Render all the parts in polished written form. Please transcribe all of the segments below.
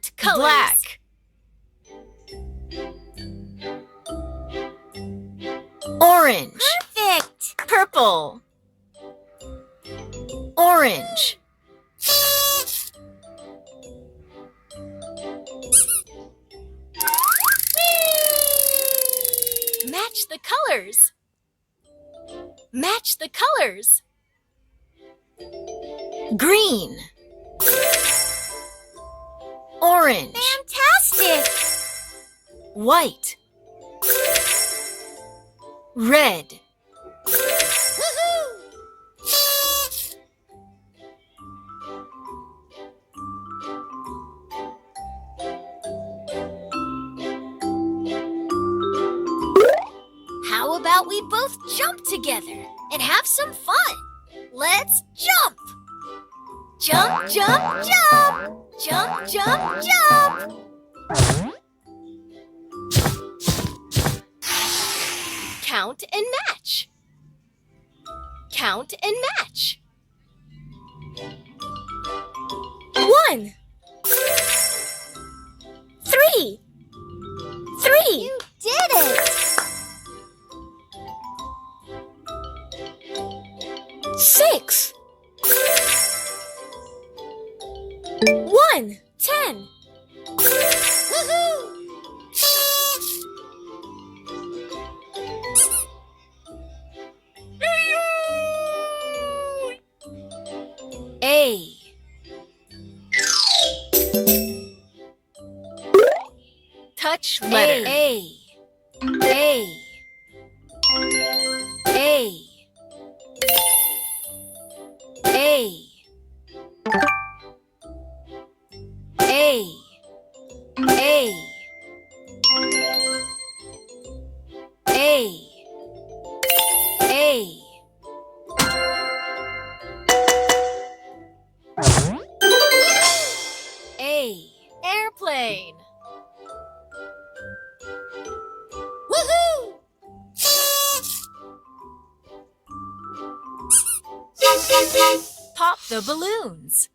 Count colors. Black. Orange. Perfect. Purple. Orange. Match the colors. Match the colors. Green. Orange. Fantastic. White. Red. Woohoo! How about we both jump together and have some fun? Let's jump! Jump, jump, jump! Jump, jump, jump! Count and match. Count and match. 1, 3. 3. You did it! 6. 1. 10. Woohoo! A. Touch letter A. A. A. A. A. A. A. A. A. Airplane. Woohoo! Pop the balloons.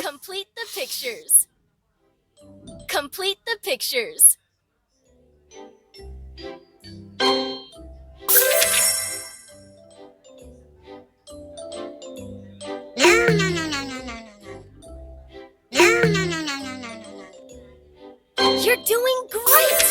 Complete the pictures. Complete the pictures. You're doing great!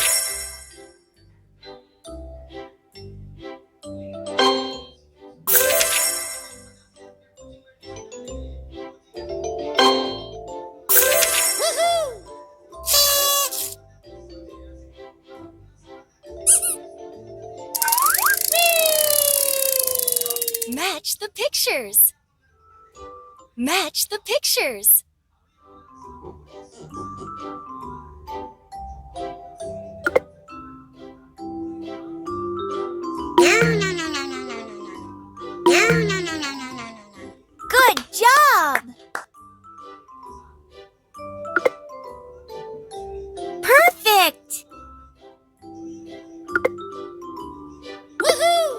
Match the pictures. Match the pictures. Good job. Perfect. Woohoo!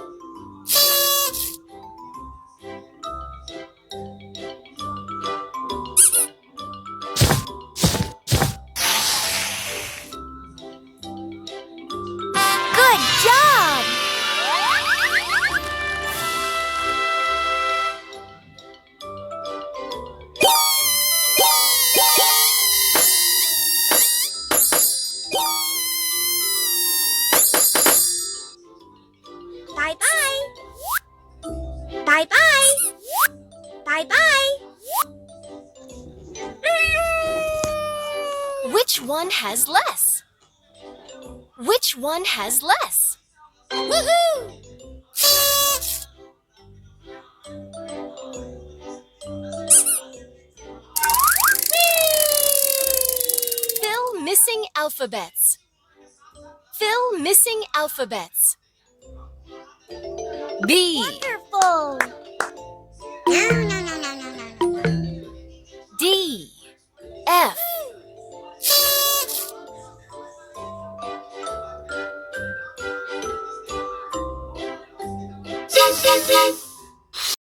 Good job! Bye-bye. Bye-bye. Bye-bye. Which one has less? Which one has less? Woohoo! Fill missing alphabets. Fill missing alphabets. B. Wonderful! D. F.